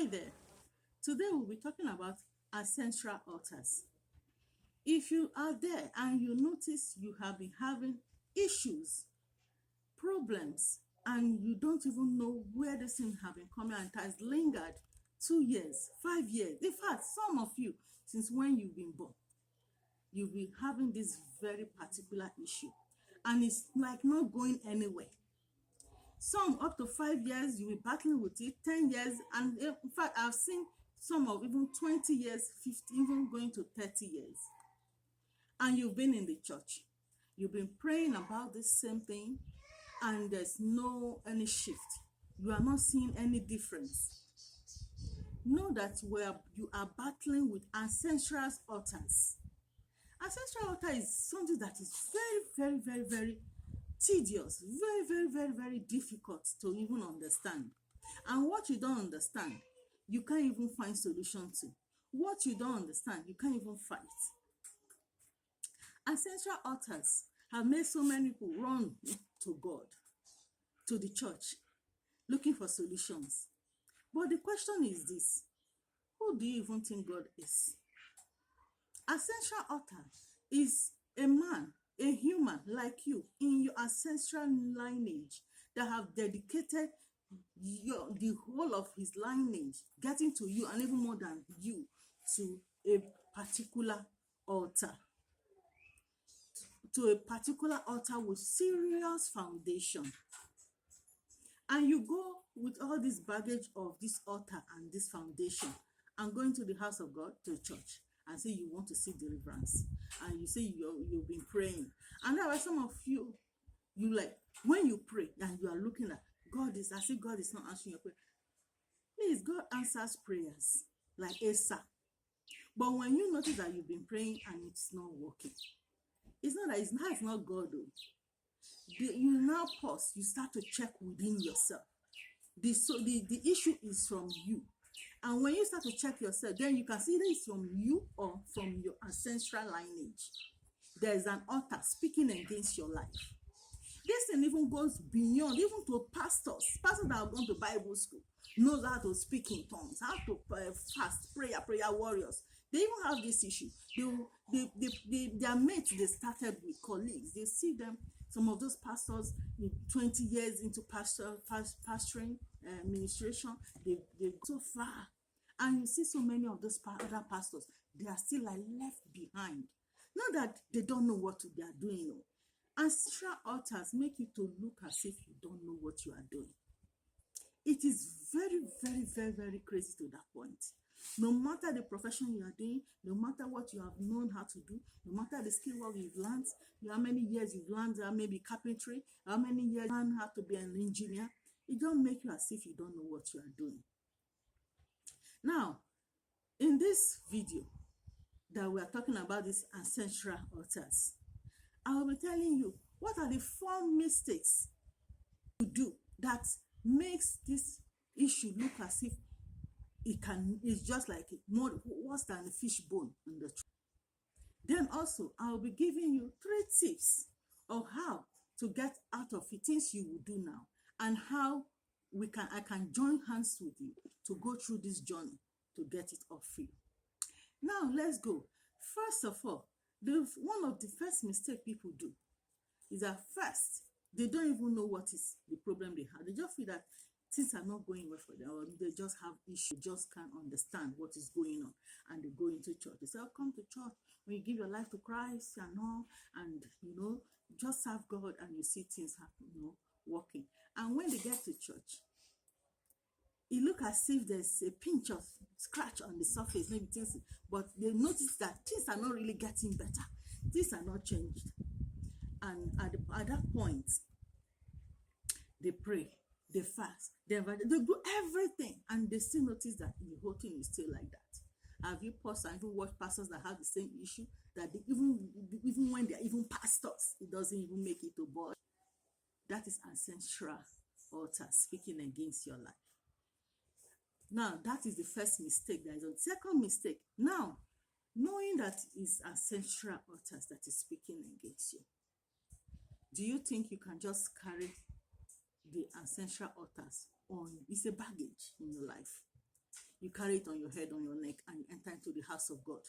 Hi there. Today we'll be talking about ancestral altars. If you are there and you notice you have been having issues, problems, and you don't even know where this thing have been coming and it has lingered 2 years, 5 years, in fact, some of you, since when you've been born, you've been having this very particular issue and it's like not going anywhere. Some up to 5 years, you'll be battling with it, 10 years, and in fact, I've seen some of even 20 years, 50, even going to 30 years. And you've been in the church. You've been praying about this same thing, and there's no any shift. You are not seeing any difference. Know that you are battling with ancestral altars. Ancestral altar is something that is very, very, very, very tedious, very, very, very, very difficult to even understand. And what you don't understand, you can't even find solution to. What you don't understand, you can't even fight. Ancestral altars have made so many people run to God, to the church, looking for solutions. But the question is this: who do you even think God is? Ancestral altar is a man, a human like you in your ancestral lineage that have dedicated the whole of his lineage, getting to you and even more than you, to a particular altar. To a particular altar with serious foundation. And you go with all this baggage of this altar and this foundation and going to the house of God, to church, and say you want to see deliverance. And you say you've been praying. And there are some of you, like, when you pray and you are looking at God, is as if God is not answering your prayer. Please, God answers prayers like Asa. But when you notice that you've been praying and it's not working, it's not God though. You now pause, you start to check within yourself. The issue is from you. And when you start to check yourself, then you can see that it's from you or from your ancestral lineage. There is an altar speaking against your life. This thing even goes beyond, even to pastors that have gone to Bible school, knows how to speak in tongues, how to fast, prayer warriors. They even have this issue. Their mates they started with, colleagues. They see them, some of those pastors, 20 years into pastoring, administration, they go so far. And you see so many of those other pastors, they are still like left behind. Not that they don't know what they are doing. No. Ancestral altars make you to look as if you don't know what you are doing. It is very, very, very, very crazy to that point. No matter the profession you are doing, no matter what you have known how to do, no matter the skill what you've learned, how many years you've learned, maybe carpentry, how many years you learned how to be an engineer, it don't make you as if you don't know what you are doing. Now, in this video that we are talking about these ancestral altars, I will be telling you what are the 4 mistakes you do that makes this issue look as if it's just like more worse than a fish bone in the tree. Then also, I'll be giving you 3 tips of how to get out of it, things you will do now, and how I can join hands with you to go through this journey to get it off you. Now, let's go. First of all, one of the first mistake people do is that first, they don't even know what is the problem they have. They just feel that things are not going well for them, or they just have issues, just can't understand what is going on, and they go into church. They say, oh, come to church when you give your life to Christ and all, and just serve God, and you see things happen, working. And when they get to church, it looks as if there's a pinch of scratch on the surface, maybe things, but they notice that things are not really getting better. Things are not changed. And at that point, they pray, they fast, they do everything, and they still notice that the whole thing is still like that. Have you paused and even watched pastors that have the same issue, that they even when they're even pastors, it doesn't even make it to board? That is ancestral altar speaking against your life. Now, that is the first mistake that is on. Second mistake, now, knowing that it's ancestral altars that is speaking against you, do you think you can just carry the ancestral altars on? It's a baggage in your life. You carry it on your head, on your neck, and you enter into the house of God,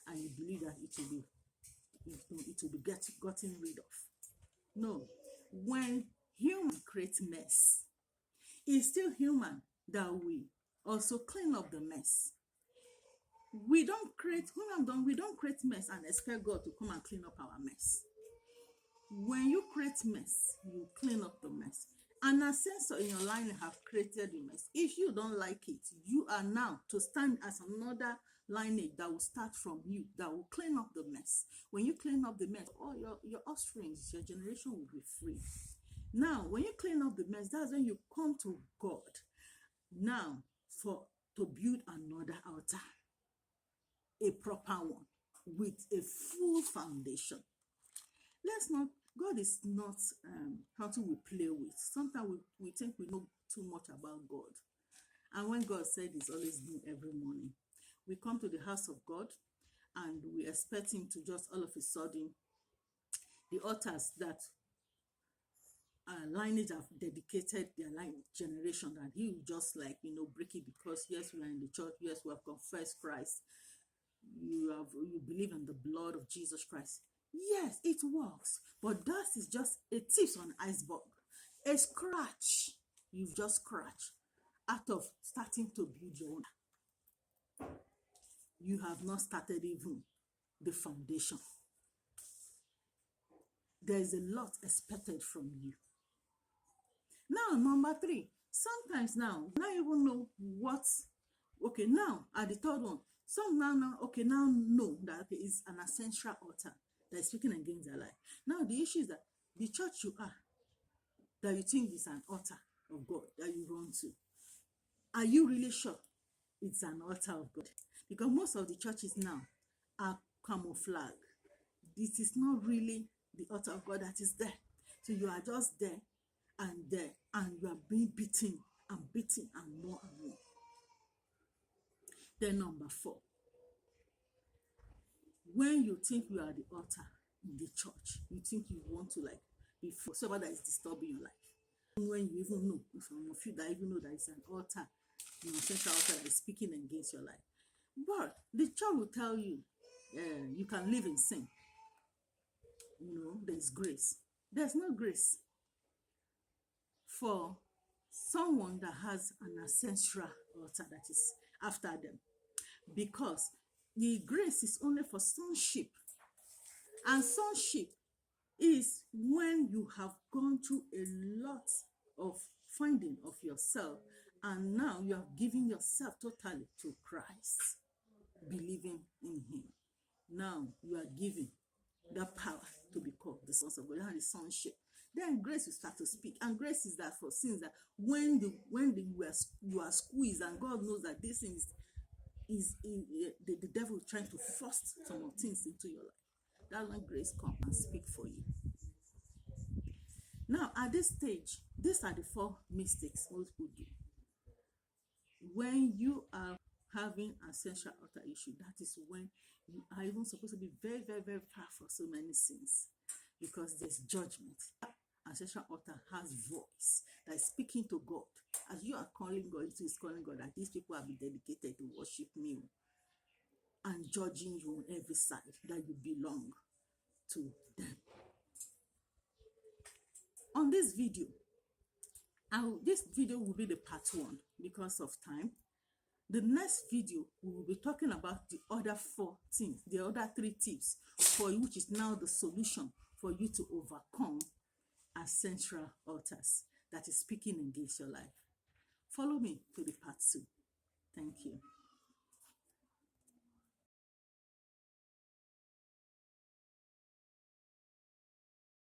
and you believe that it will be gotten rid of. No. When human creates mess, it's still human that we also clean up the mess. We don't create mess and expect God to come and clean up our mess. When you create mess, you clean up the mess. An ancestor in your line have created the mess. If you don't like it, you are now to stand as another lineage that will start from you, that will clean up the mess. When you clean up the mess, all your offspring, your generation will be free. Now, when you clean up the mess, that's when you come to God now to build another altar, a proper one with a full foundation. God is not something we play with. Sometimes we think we know too much about God. And when God said it's always new every morning, we come to the house of God and we expect him to just all of a sudden, the altars that lineage have dedicated their generation, that he will just break it, because yes, we are in the church, yes, we have confessed Christ, you believe in the blood of Jesus Christ. Yes, it works, but that is just a tip on iceberg, a scratch. You've just scratched out of starting to build your own. You have not started even the foundation. There is a lot expected from you. Now, number 3, sometimes now even know now at the third one, some now know that there is an ancestral altar that is speaking against their life. Now the issue is that the church you are, that you think is an altar of God that you run to, are you really sure it's an altar of God? Because most of the churches now are camouflage. This is not really the altar of God that is there. So you are just there, and you are being beaten and more and more. Then number 4, when you think you are the altar in the church, you think you want to be someone that is disturbing your life. When you even know, some of you that even know that it's an altar, central altar that is speaking against your life. But the church will tell you, you can live in sin. There's grace. There's no grace for someone that has an ancestral altar that is after them, because the grace is only for sonship, and sonship is when you have gone through a lot of finding of yourself, and now you have given yourself totally to Christ, believing in him. Now you are given the power to be called the sons of God, and the sonship. Then grace will start to speak, and grace is that for sins that when you are squeezed, and God knows that this thing is the devil trying to force some of things into your life. That's when grace comes and speak for you. Now, at this stage, these are the 4 mistakes most people do. When you are having ancestral altar issue, that is when you are even supposed to be very, very, very far from so many sins, because there's judgment. Ancestral altar has voice that is speaking to God. As you are calling God, it is calling God that these people have been dedicated to worship me, and judging you on every side that you belong to them. On this video, this video will be the part 1 because of time. The next video, we will be talking about the other 4 things, the other 3 tips for you, which is now the solution for you to overcome ancestral altars that is speaking against your life. Follow me to the part 2. Thank you.